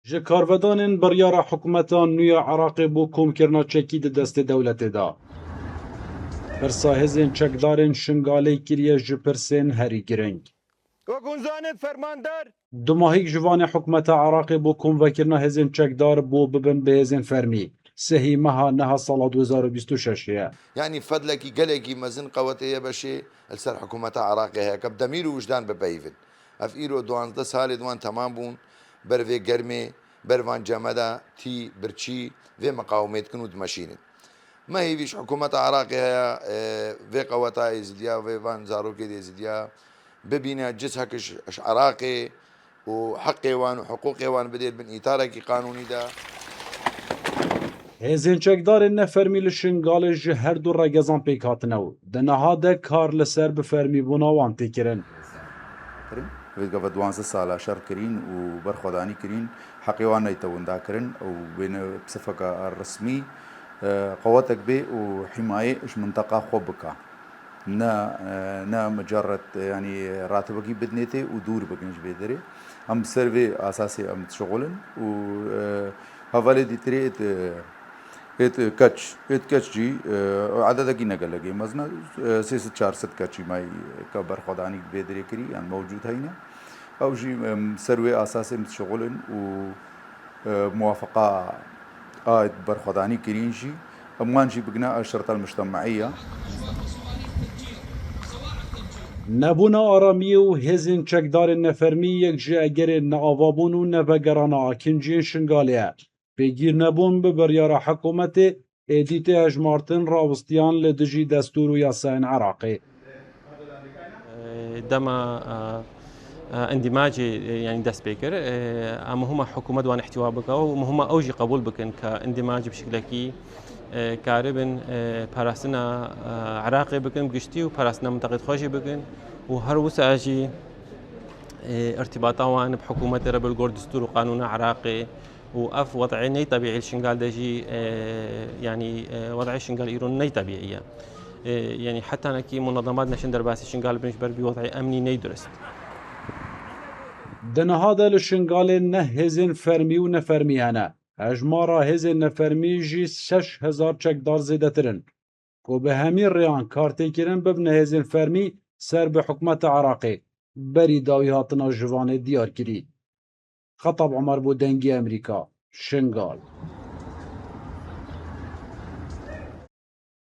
ji karvedanên biryara hikûmeta nû ya Iraqê bû komkirina çekî di destê dewletê da. Pirsa hêzên çekdarên Şingalê kiriye ji pirsên herî giring. Du mahîk ji vanê hikûmeta Iraqê bû komvekirina hêzên çekdar bû bibin bi hêzên fermî. Sehî meha neha sala 2026 ye. يعني فضلكي قلقي مزن قوتي بشي السر حكومة عراقي هيك بدمير وجدان ببيفن افيرو دوان ده سال دوان تمام بون بروي گرمي بروان جمدا تي برچي في مقاومات كنود ماشين ما هي فيش حكومة عراقي هي في قوتا ازديا في فان زاروكي ازديا ببينا جسهكش عراقي وحقي وان وحقوقي وان بدير بن اطارك قانوني ده. Hêzên çekdarên nefermî li Şingalê ji her du regezan pêk hatine û di niha de kar li ser bi fermîbûna wan tê kirin. قبل 12 ساله شر كرين وبرخداني كرين حقيوان يتوندا كرين وبين بصفقة الرسمي قواتك بي وحماية اش منطقة خوبكا نا مجرد يعني راتبكي بدنيتي ودور بكنش بيدري هم سيرفي اساسي ام شغلن و هفالي دي تريت ات كاتش جي عدد نقل لقي مزنا سيس 400 كاتشي ماي كبر خداني بيدري كري يعني موجود هنا او جي سروي اساسي متشغلن وموافقه برخداني كرينجي اموانجي بقنا الشرطه المجتمعيه Nebûna aramiyê û hêzên çekdarên nefermî yek ji egerên neavabûn û nevegerana akinciyên Şingalê ye. Pêgîr nebûn bi biryara hikûmetê êdî tê hejmartin rawistiyan li dijî destûr û yasayên Iraqê. دما اندماجي يعني دست بيكر اما هم حكومه وان احتواء بك وهم اوجي قبول بكن كاندماج بشكلكي كاربن باراسنا عراقي بكن بقشتي وباراسنا منطقه خوشي بكن وهر وساجي ارتباطا وان بحكومه رب الجور دستور وقانون عراقي واف وضعي ني طبيعي الشنغال دجي يعني وضع الشنغال ايرون ني طبيعيه يعني حتى أنا كي منظمات نشن درباسي شنغال بنجبر بوضع أمني نيدرست. Di niha de li Şingalê ne hêzên fermî û nefermî hene. Hejmara hêzên nefermî jî 6000 çekdar zêdetir in. Ku bi hemî rêyan kartêkirin bibne hêzên fermî ser bi hikûmeta Iraqê. Berî dawî hatina jivanê diyar kirî. Xetab Emer bû dengê Amerîka. Şingal.